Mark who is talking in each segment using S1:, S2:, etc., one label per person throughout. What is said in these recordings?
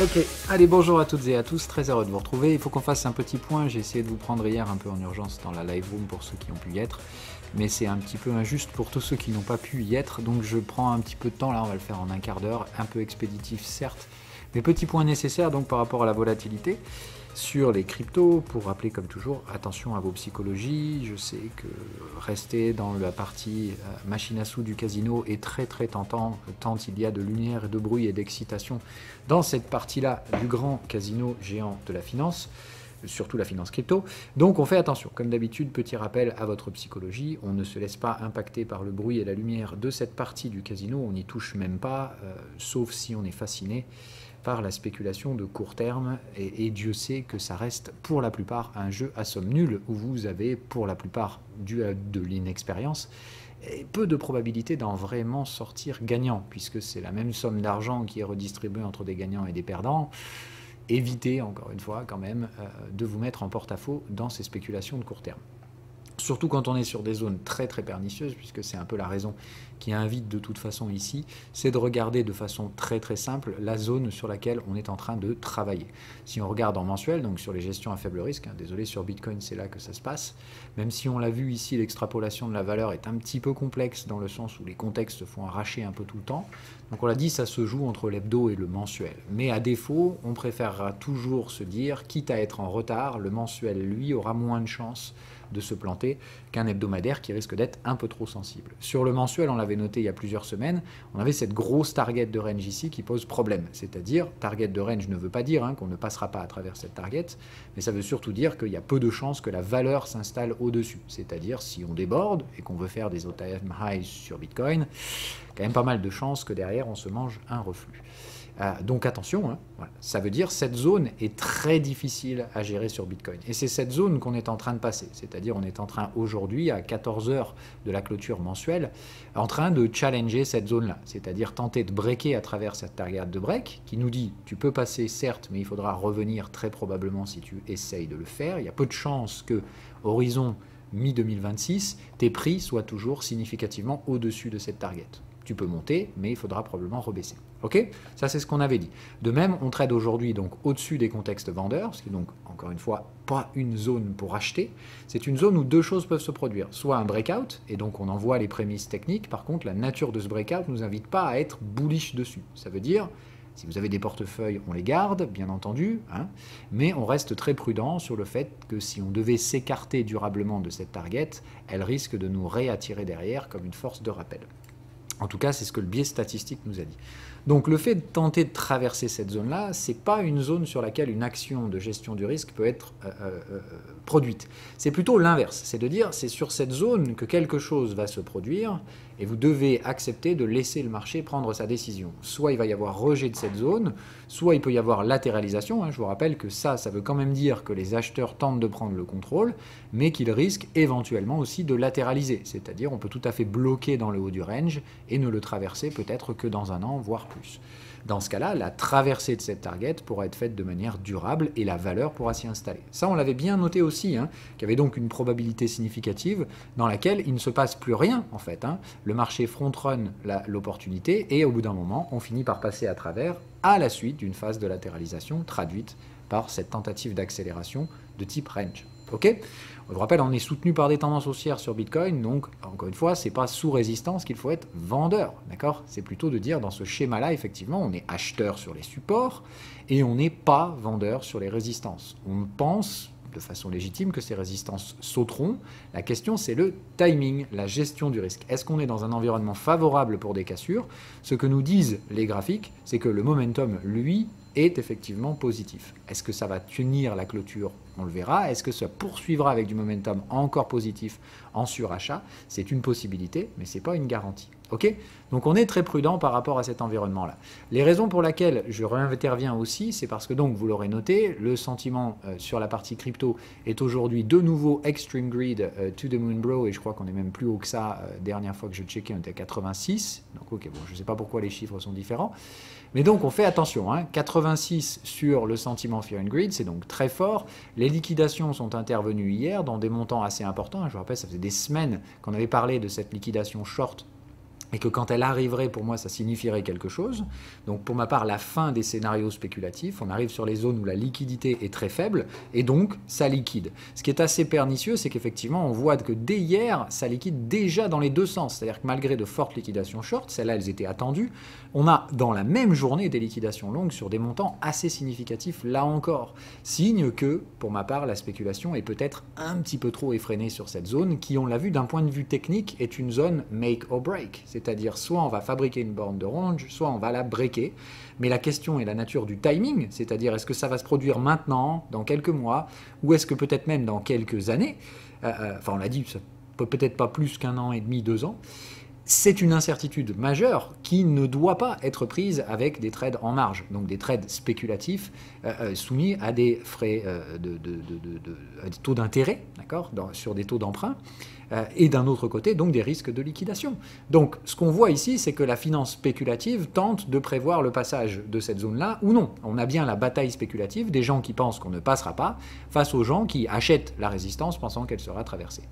S1: Ok, allez, bonjour à toutes et à tous, très heureux de vous retrouver. Il faut qu'on fasse un petit point. J'ai essayé de vous prendre hier un peu en urgence dans la live room pour ceux qui ont pu y être, mais c'est un petit peu injuste pour tous ceux qui n'ont pas pu y être, donc je prends un petit peu de temps. Là, on va le faire en un quart d'heure, un peu expéditif certes, mais petit point nécessaire donc par rapport à la volatilité sur les cryptos, pour rappeler comme toujours, attention à vos psychologies. Je sais que rester dans la partie machine à sous du casino est très tentant, tant il y a de lumière et de bruit et d'excitation dans cette partie-là du grand casino géant de la finance, surtout la finance crypto. Donc on fait attention, comme d'habitude, petit rappel à votre psychologie, on ne se laisse pas impacter par le bruit et la lumière de cette partie du casino, on n'y touche même pas, sauf si on est fasciné par la spéculation de court terme, et Dieu sait que ça reste pour la plupart un jeu à somme nulle, où vous avez pour la plupart, dû à de l'inexpérience, peu de probabilité d'en vraiment sortir gagnant, puisque c'est la même somme d'argent qui est redistribuée entre des gagnants et des perdants. Évitez, encore une fois, quand même, de vous mettre en porte-à-faux dans ces spéculations de court terme. Surtout quand on est sur des zones très pernicieuses, puisque c'est un peu la raison qui invite de toute façon ici, c'est de regarder de façon très simple la zone sur laquelle on est en train de travailler. Si on regarde en mensuel, donc sur les gestions à faible risque, désolé, sur Bitcoin c'est là que ça se passe, même si on l'a vu ici, l'extrapolation de la valeur est un petit peu complexe dans le sens où les contextes se font arracher un peu tout le temps. Donc on l'a dit, ça se joue entre l'hebdo et le mensuel. Mais à défaut, on préférera toujours se dire, quitte à être en retard, le mensuel, lui, aura moins de chances de se planter qu'un hebdomadaire qui risque d'être un peu trop sensible. Sur le mensuel, on l'avait noté il y a plusieurs semaines, on avait cette grosse target de range ici qui pose problème. C'est-à-dire, target de range ne veut pas dire qu'on ne passera pas à travers cette target, mais ça veut surtout dire qu'il y a peu de chances que la valeur s'installe au-dessus. C'est-à-dire, si on déborde et qu'on veut faire des all-time highs sur Bitcoin, quand même pas mal de chances que derrière on se mange un reflux. Donc attention, voilà. Ça veut dire que cette zone est très difficile à gérer sur Bitcoin. Et c'est cette zone qu'on est en train de passer. C'est-à-dire on est en train aujourd'hui, à 14 heures de la clôture mensuelle, en train de challenger cette zone-là. C'est-à-dire tenter de breaker à travers cette target de break, qui nous dit tu peux passer certes, mais il faudra revenir très probablement si tu essayes de le faire. Il y a peu de chances que horizon mi-2026, tes prix soient toujours significativement au-dessus de cette target. Tu peux monter, mais il faudra probablement rebaisser. Ok? Ça, c'est ce qu'on avait dit. De même, on trade aujourd'hui donc au-dessus des contextes vendeurs, ce qui est donc, encore une fois, pas une zone pour acheter. C'est une zone où deux choses peuvent se produire. Soit un breakout, et donc on envoie les prémices techniques. Par contre, la nature de ce breakout ne nous invite pas à être bullish dessus. Ça veut dire, si vous avez des portefeuilles, on les garde, bien entendu, mais on reste très prudent sur le fait que si on devait s'écarter durablement de cette target, elle risque de nous réattirer derrière comme une force de rappel. En tout cas, c'est ce que le biais statistique nous a dit. Donc le fait de tenter de traverser cette zone-là, ce n'est pas une zone sur laquelle une action de gestion du risque peut être produite. C'est plutôt l'inverse, c'est de dire c'est sur cette zone que quelque chose va se produire et vous devez accepter de laisser le marché prendre sa décision. Soit il va y avoir rejet de cette zone, soit il peut y avoir latéralisation. Je vous rappelle que ça veut quand même dire que les acheteurs tentent de prendre le contrôle, mais qu'ils risquent éventuellement aussi de latéraliser. C'est-à-dire on peut tout à fait bloquer dans le haut du range et ne le traverser peut-être que dans un an, voire plus. Dans ce cas-là, la traversée de cette target pourra être faite de manière durable et la valeur pourra s'y installer. Ça, on l'avait bien noté aussi, qu'il y avait donc une probabilité significative dans laquelle il ne se passe plus rien, en fait. Le marché front-run l'opportunité et au bout d'un moment, on finit par passer à travers à la suite d'une phase de latéralisation traduite par cette tentative d'accélération de type range. Ok ? Je vous rappelle, on est soutenu par des tendances haussières sur Bitcoin, donc encore une fois, c'est pas sous résistance qu'il faut être vendeur, d'accord? C'est plutôt de dire dans ce schéma-là, effectivement, on est acheteur sur les supports et on n'est pas vendeur sur les résistances. On pense de façon légitime que ces résistances sauteront. La question, c'est le timing, la gestion du risque. Est-ce qu'on est dans un environnement favorable pour des cassures? Ce que nous disent les graphiques, c'est que le momentum, lui, est effectivement positif. Est-ce que ça va tenir la clôture? On le verra. Est-ce que ça poursuivra avec du momentum encore positif en surachat? C'est une possibilité, mais ce n'est pas une garantie. Ok? Donc on est très prudent par rapport à cet environnement-là. Les raisons pour lesquelles je réinterviens aussi, c'est parce que donc, vous l'aurez noté, le sentiment sur la partie crypto est aujourd'hui de nouveau extreme greed to the moon bro, et je crois qu'on est même plus haut que ça. Dernière fois que je checkais, on était à 86. Donc ok, bon, je ne sais pas pourquoi les chiffres sont différents. Mais donc on fait attention, 86 sur le sentiment Fear and Greed, c'est donc très fort. Les liquidations sont intervenues hier dans des montants assez importants. Je vous rappelle, ça faisait des semaines qu'on avait parlé de cette liquidation short et que quand elle arriverait, pour moi, ça signifierait quelque chose. Donc pour ma part, la fin des scénarios spéculatifs, on arrive sur les zones où la liquidité est très faible, et donc ça liquide. Ce qui est assez pernicieux, c'est qu'effectivement, on voit que dès hier, ça liquide déjà dans les deux sens. C'est-à-dire que malgré de fortes liquidations short, celles-là, elles étaient attendues, on a dans la même journée des liquidations longues sur des montants assez significatifs, là encore. Signe que, pour ma part, la spéculation est peut-être un petit peu trop effrénée sur cette zone, qui, on l'a vu d'un point de vue technique, est une zone make or break. C'est-à-dire soit on va fabriquer une borne de range, soit on va la breaker. Mais la question est la nature du timing, c'est-à-dire est-ce que ça va se produire maintenant, dans quelques mois, ou est-ce que peut-être même dans quelques années, enfin on l'a dit, ça peut peut-être pas plus qu'un an et demi, 2 ans. C'est une incertitude majeure qui ne doit pas être prise avec des trades en marge, donc des trades spéculatifs soumis à des frais à des taux d'intérêt, d'accord, sur des taux d'emprunt, et d'un autre côté, donc des risques de liquidation. Donc ce qu'on voit ici, c'est que la finance spéculative tente de prévoir le passage de cette zone-là ou non. On a bien la bataille spéculative des gens qui pensent qu'on ne passera pas face aux gens qui achètent la résistance pensant qu'elle sera traversée.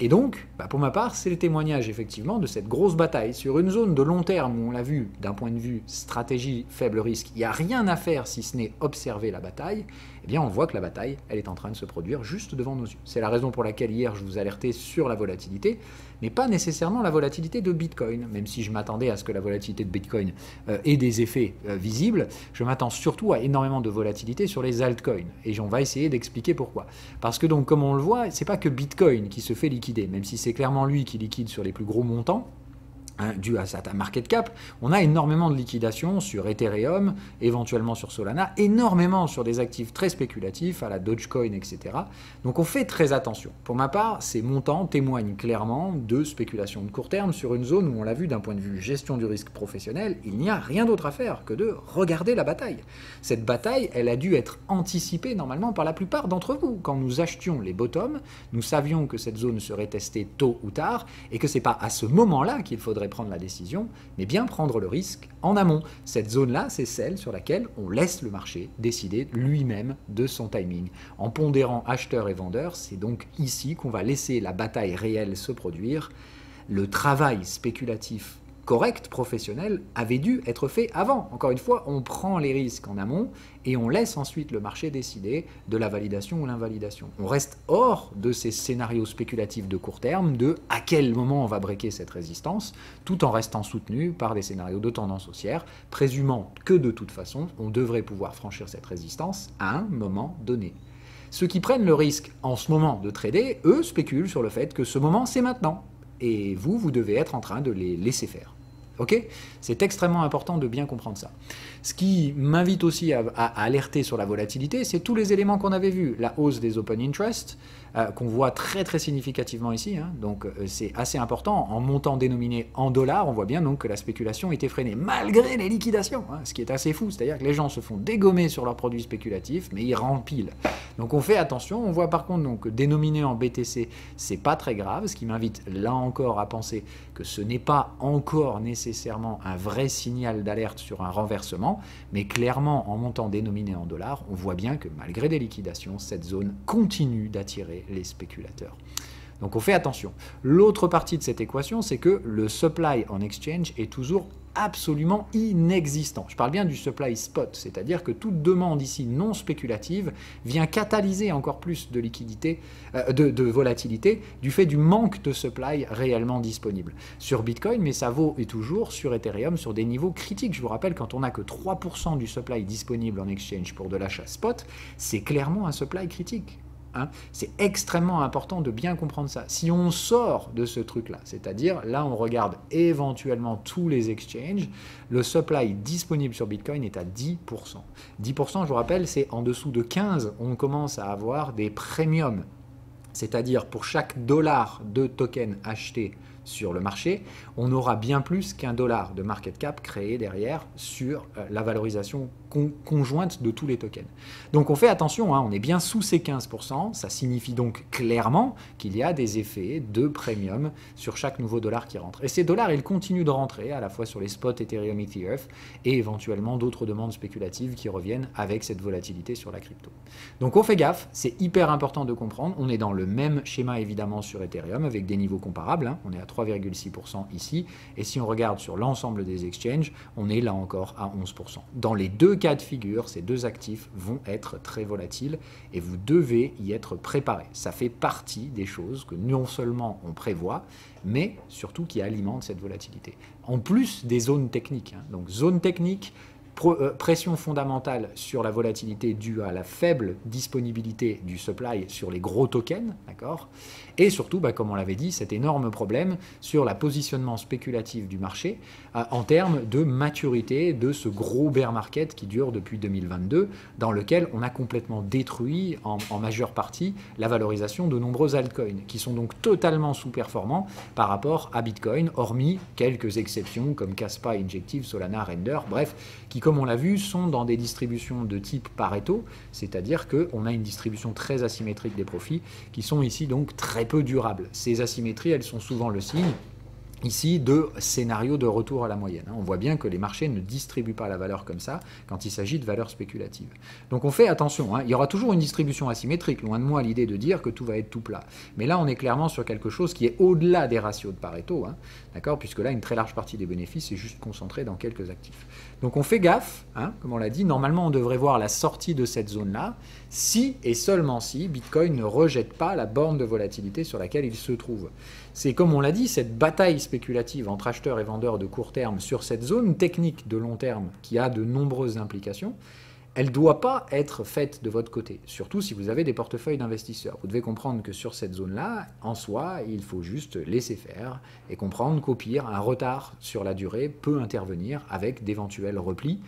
S1: Et donc, pour ma part, c'est le témoignage effectivement de cette grosse bataille sur une zone de long terme où on l'a vu d'un point de vue stratégie faible risque, il n'y a rien à faire si ce n'est observer la bataille. Eh bien on voit que la bataille, elle est en train de se produire juste devant nos yeux. C'est la raison pour laquelle hier je vous alertais sur la volatilité, mais pas nécessairement la volatilité de Bitcoin, même si je m'attendais à ce que la volatilité de Bitcoin ait des effets visibles, je m'attends surtout à énormément de volatilité sur les altcoins, et on va essayer d'expliquer pourquoi. Parce que donc, comme on le voit, c'est pas que Bitcoin qui se fait liquider, même si c'est clairement lui qui liquide sur les plus gros montants, dû à sa market cap, on a énormément de liquidations sur Ethereum, éventuellement sur Solana, énormément sur des actifs très spéculatifs, à la Dogecoin, etc. Donc on fait très attention. Pour ma part, ces montants témoignent clairement de spéculation de court terme sur une zone où on l'a vu d'un point de vue gestion du risque professionnel, il n'y a rien d'autre à faire que de regarder la bataille. Cette bataille, elle a dû être anticipée normalement par la plupart d'entre vous. Quand nous achetions les bottoms, nous savions que cette zone serait testée tôt ou tard, et que c'est pas à ce moment-là qu'il faudrait prendre la décision, mais bien prendre le risque en amont. Cette zone-là, c'est celle sur laquelle on laisse le marché décider lui-même de son timing. En pondérant acheteurs et vendeurs, c'est donc ici qu'on va laisser la bataille réelle se produire. Le travail spéculatif correct, professionnel, avait dû être fait avant. Encore une fois, on prend les risques en amont et on laisse ensuite le marché décider de la validation ou l'invalidation. On reste hors de ces scénarios spéculatifs de court terme, de à quel moment on va breaker cette résistance, tout en restant soutenu par des scénarios de tendance haussière, présumant que de toute façon, on devrait pouvoir franchir cette résistance à un moment donné. Ceux qui prennent le risque en ce moment de trader, eux spéculent sur le fait que ce moment, c'est maintenant. Et vous devez être en train de les laisser faire. Ok ? C'est extrêmement important de bien comprendre ça. Ce qui m'invite aussi à alerter sur la volatilité, c'est tous les éléments qu'on avait vus. La hausse des open interest, qu'on voit très très significativement ici, hein. Donc c'est assez important. En montant dénominé en dollars, on voit bien donc que la spéculation était freinée, malgré les liquidations, hein, ce qui est assez fou. C'est-à-dire que les gens se font dégommer sur leurs produits spéculatifs, mais ils rempilent. Donc on fait attention. On voit par contre donc, que dénominé en BTC, c'est pas très grave, ce qui m'invite là encore à penser que ce n'est pas encore nécessairement un vrai signal d'alerte sur un renversement, mais clairement en montant dénominé en dollars, on voit bien que malgré des liquidations, cette zone continue d'attirer les spéculateurs. Donc on fait attention. L'autre partie de cette équation, c'est que le supply en exchange est toujours absolument inexistant. Je parle bien du supply spot, c'est-à-dire que toute demande ici non spéculative vient catalyser encore plus de liquidité, de volatilité du fait du manque de supply réellement disponible. Sur Bitcoin, mais ça vaut et toujours sur Ethereum sur des niveaux critiques. Je vous rappelle, quand on n'a que 3% du supply disponible en exchange pour de l'achat spot, c'est clairement un supply critique. Hein, c'est extrêmement important de bien comprendre ça. Si on sort de ce truc-là, c'est-à-dire là on regarde éventuellement tous les exchanges, le supply disponible sur Bitcoin est à 10%. 10%, je vous rappelle, c'est en dessous de 15, on commence à avoir des premiums. C'est-à-dire pour chaque dollar de token acheté sur le marché, on aura bien plus qu'un dollar de market cap créé derrière sur la valorisation conjointe de tous les tokens. Donc on fait attention, hein, on est bien sous ces 15%, ça signifie donc clairement qu'il y a des effets de premium sur chaque nouveau dollar qui rentre. Et ces dollars, ils continuent de rentrer à la fois sur les spots Ethereum, ETF et éventuellement d'autres demandes spéculatives qui reviennent avec cette volatilité sur la crypto. Donc on fait gaffe, c'est hyper important de comprendre, on est dans le même schéma évidemment sur Ethereum avec des niveaux comparables, hein, on est à 3,6% ici. Et si on regarde sur l'ensemble des exchanges, on est là encore à 11%. Dans les deux cas de figure, ces deux actifs vont être très volatiles et vous devez y être préparé. Ça fait partie des choses que non seulement on prévoit, mais surtout qui alimentent cette volatilité. En plus des zones techniques. Donc zone technique, pression fondamentale sur la volatilité due à la faible disponibilité du supply sur les gros tokens, d'accord. Et surtout, comme on l'avait dit, cet énorme problème sur le positionnement spéculatif du marché en termes de maturité de ce gros bear market qui dure depuis 2022, dans lequel on a complètement détruit en majeure partie la valorisation de nombreux altcoins, qui sont donc totalement sous-performants par rapport à Bitcoin, hormis quelques exceptions comme Kaspa, Injective, Solana, Render, bref, qui, comme on l'a vu, sont dans des distributions de type Pareto, c'est-à-dire qu'on a une distribution très asymétrique des profits, qui sont ici donc très peu durables. Ces asymétries, elles sont souvent le signe ici de scénario de retour à la moyenne. On voit bien que les marchés ne distribuent pas la valeur comme ça quand il s'agit de valeurs spéculatives. Donc on fait attention, il y aura toujours une distribution asymétrique, loin de moi l'idée de dire que tout va être tout plat. Mais là on est clairement sur quelque chose qui est au-delà des ratios de Pareto, d'accord, puisque là une très large partie des bénéfices est juste concentrée dans quelques actifs. Donc on fait gaffe, comme on l'a dit, normalement on devrait voir la sortie de cette zone-là, si et seulement si Bitcoin ne rejette pas la borne de volatilité sur laquelle il se trouve. C'est, comme on l'a dit, cette bataille spéculative entre acheteurs et vendeurs de court terme sur cette zone technique de long terme qui a de nombreuses implications, elle ne doit pas être faite de votre côté, surtout si vous avez des portefeuilles d'investisseurs. Vous devez comprendre que sur cette zone-là, en soi, il faut juste laisser faire et comprendre qu'au pire, un retard sur la durée peut intervenir avec d'éventuels replis,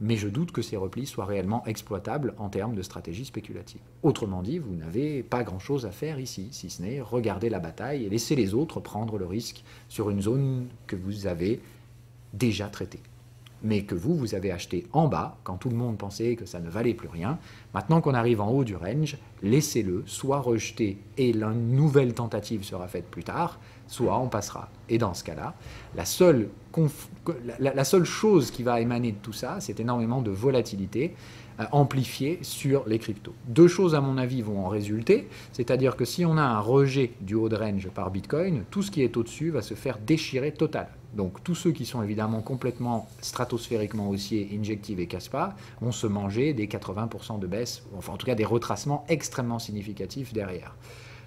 S1: mais je doute que ces replis soient réellement exploitables en termes de stratégie spéculative. Autrement dit, vous n'avez pas grand-chose à faire ici, si ce n'est regarder la bataille et laisser les autres prendre le risque sur une zone que vous avez déjà traitée, mais que vous avez acheté en bas, quand tout le monde pensait que ça ne valait plus rien. Maintenant qu'on arrive en haut du range, laissez-le soit rejeter et la nouvelle tentative sera faite plus tard, soit on passera. Et dans ce cas-là, la seule chose qui va émaner de tout ça, c'est énormément de volatilité amplifiée sur les cryptos. Deux choses, à mon avis, vont en résulter, c'est-à-dire que si on a un rejet du haut de range par Bitcoin, tout ce qui est au-dessus va se faire déchirer total. Donc tous ceux qui sont évidemment complètement stratosphériquement haussiers, Injective et Kaspa, vont se manger des 80% de baisse, enfin en tout cas des retracements extrêmement significatifs derrière.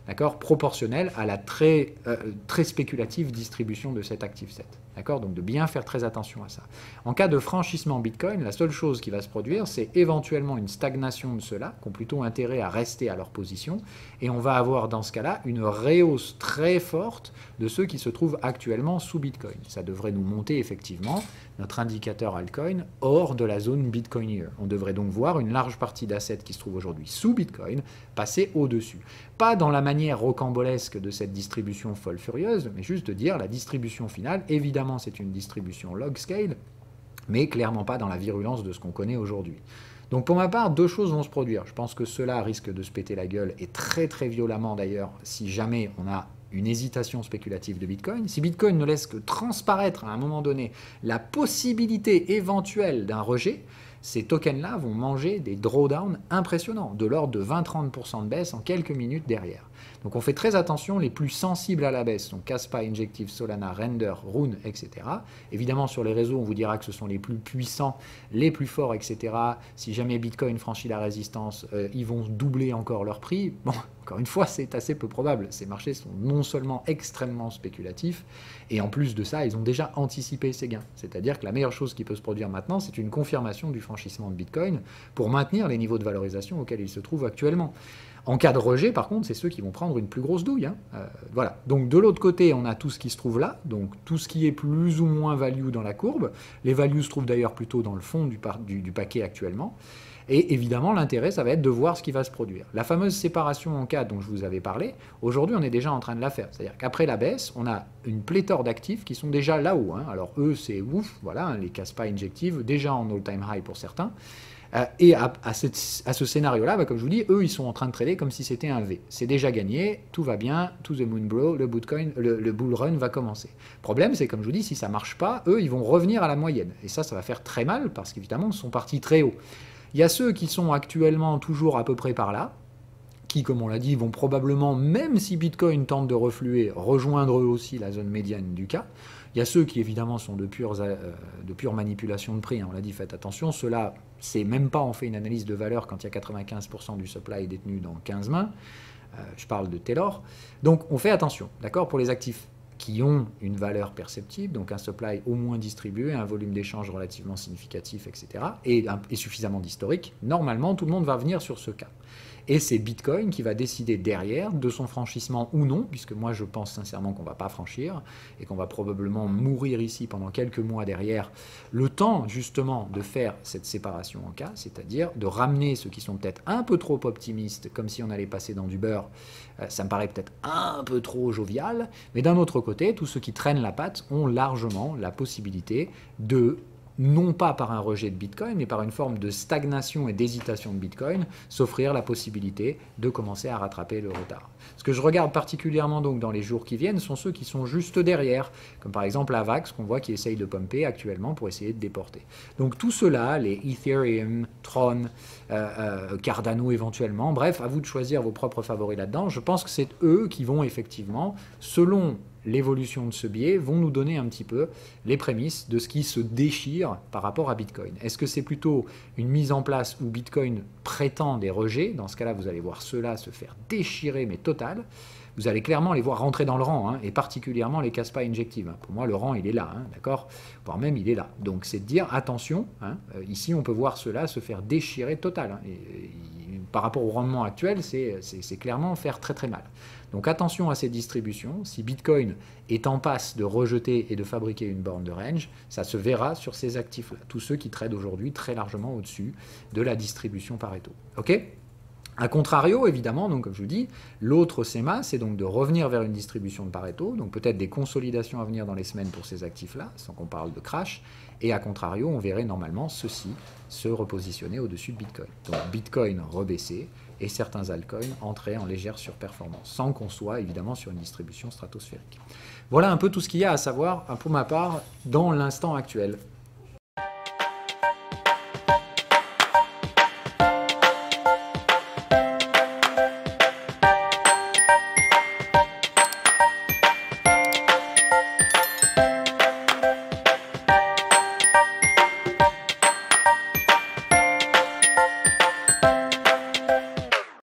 S1: D'accord, proportionnel à la très spéculative distribution de cet actif set. D'accord, donc de bien faire très attention à ça. En cas de franchissement Bitcoin, la seule chose qui va se produire, c'est éventuellement une stagnation de ceux-là, qui ont plutôt intérêt à rester à leur position, et on va avoir dans ce cas-là une rehausse très forte de ceux qui se trouvent actuellement sous Bitcoin. Ça devrait nous monter effectivement notre indicateur altcoin hors de la zone Bitcoinier. On devrait donc voir une large partie d'assets qui se trouvent aujourd'hui sous Bitcoin passer au-dessus. Pas dans la manière rocambolesque de cette distribution folle furieuse, mais juste de dire la distribution finale, évidemment c'est une distribution log scale, mais clairement pas dans la virulence de ce qu'on connaît aujourd'hui. Donc pour ma part, deux choses vont se produire. Je pense que cela risque de se péter la gueule, et très très violemment d'ailleurs, si jamais on a une hésitation spéculative de Bitcoin. Si Bitcoin ne laisse que transparaître à un moment donné la possibilité éventuelle d'un rejet, ces tokens-là vont manger des drawdowns impressionnants, de l'ordre de 20-30% de baisse en quelques minutes derrière. Donc on fait très attention, les plus sensibles à la baisse sont Kaspa, Injective, Solana, Render, Rune, etc. Évidemment, sur les réseaux, on vous dira que ce sont les plus puissants, les plus forts, etc. Si jamais Bitcoin franchit la résistance, ils vont doubler encore leur prix. Bon, encore une fois, c'est assez peu probable. Ces marchés sont non seulement extrêmement spéculatifs, et en plus de ça, ils ont déjà anticipé ces gains. C'est-à-dire que la meilleure chose qui peut se produire maintenant, c'est une confirmation du franchissement de Bitcoin pour maintenir les niveaux de valorisation auxquels il se trouve actuellement. En cas de rejet, par contre, c'est ceux qui vont prendre une plus grosse douille. Voilà. Donc de l'autre côté, on a tout ce qui se trouve là, donc tout ce qui est plus ou moins value dans la courbe. Les values se trouvent d'ailleurs plutôt dans le fond du paquet actuellement. Et évidemment, l'intérêt, ça va être de voir ce qui va se produire. La fameuse séparation en cas dont je vous avais parlé, aujourd'hui, on est déjà en train de la faire. C'est-à-dire qu'après la baisse, on a une pléthore d'actifs qui sont déjà là-haut. Alors eux, c'est ouf, voilà, les Kaspa Injective, déjà en all-time high pour certains. Et à ce scénario-là, comme je vous dis, eux, ils sont en train de trader comme si c'était un V. C'est déjà gagné, tout va bien, to the moon bro, le bull run va commencer. Le problème, c'est comme je vous dis, si ça ne marche pas, eux, ils vont revenir à la moyenne. Et ça va faire très mal parce qu'évidemment, ils sont partis très haut. Il y a ceux qui sont actuellement toujours à peu près par là, qui, comme on l'a dit, vont probablement, même si Bitcoin tente de refluer, rejoindre eux aussi la zone médiane du cas. Il y a ceux qui, évidemment, sont de pure manipulation de prix. On l'a dit, faites attention. Ceux-là, c'est même pas on fait une analyse de valeur quand il y a 95% du supply détenu dans 15 mains. Je parle de Taylor. Donc, on fait attention, d'accord, pour les actifs qui ont une valeur perceptible, donc un supply au moins distribué, un volume d'échange relativement significatif, etc., et suffisamment d'historique. Normalement, tout le monde va venir sur ce cas. Et c'est Bitcoin qui va décider derrière de son franchissement ou non, puisque moi je pense sincèrement qu'on ne va pas franchir et qu'on va probablement mourir ici pendant quelques mois derrière, le temps justement de faire cette séparation en cas, c'est-à-dire de ramener ceux qui sont peut-être un peu trop optimistes, comme si on allait passer dans du beurre, ça me paraît peut-être un peu trop jovial, mais d'un autre côté, tous ceux qui traînent la patte ont largement la possibilité de, non pas par un rejet de Bitcoin, mais par une forme de stagnation et d'hésitation de Bitcoin, s'offrir la possibilité de commencer à rattraper le retard. Ce que je regarde particulièrement donc dans les jours qui viennent sont ceux qui sont juste derrière, comme par exemple Avax, qu'on voit qui essaye de pumper actuellement pour essayer de déporter. Donc tout cela, les Ethereum, Tron, Cardano éventuellement, bref, à vous de choisir vos propres favoris là-dedans. Je pense que c'est eux qui vont effectivement, selon l'évolution de ce biais, vont nous donner un petit peu les prémices de ce qui se déchire par rapport à Bitcoin. Est-ce que c'est plutôt une mise en place où Bitcoin prétend des rejets? Dans ce cas-là, vous allez voir ceux-là se faire déchirer, mais total. Vous allez clairement les voir rentrer dans le rang, et particulièrement les caspa injectives. Pour moi, le rang, il est là, d'accord, voire même il est là. Donc c'est de dire, attention, ici on peut voir ceux-là se faire déchirer total. Et par rapport au rendement actuel, c'est clairement faire très très mal. Donc attention à ces distributions. Si Bitcoin est en passe de rejeter et de fabriquer une borne de range, ça se verra sur ces actifs-là. Tous ceux qui tradent aujourd'hui très largement au-dessus de la distribution Pareto. OK ? A contrario, évidemment, donc comme je vous dis, l'autre schéma, c'est donc de revenir vers une distribution de Pareto, donc peut-être des consolidations à venir dans les semaines pour ces actifs-là, sans qu'on parle de crash, et à contrario, on verrait normalement ceux-ci se repositionner au-dessus de Bitcoin. Donc Bitcoin rebaisser et certains altcoins entrer en légère surperformance, sans qu'on soit évidemment sur une distribution stratosphérique. Voilà un peu tout ce qu'il y a à savoir, pour ma part, dans l'instant actuel.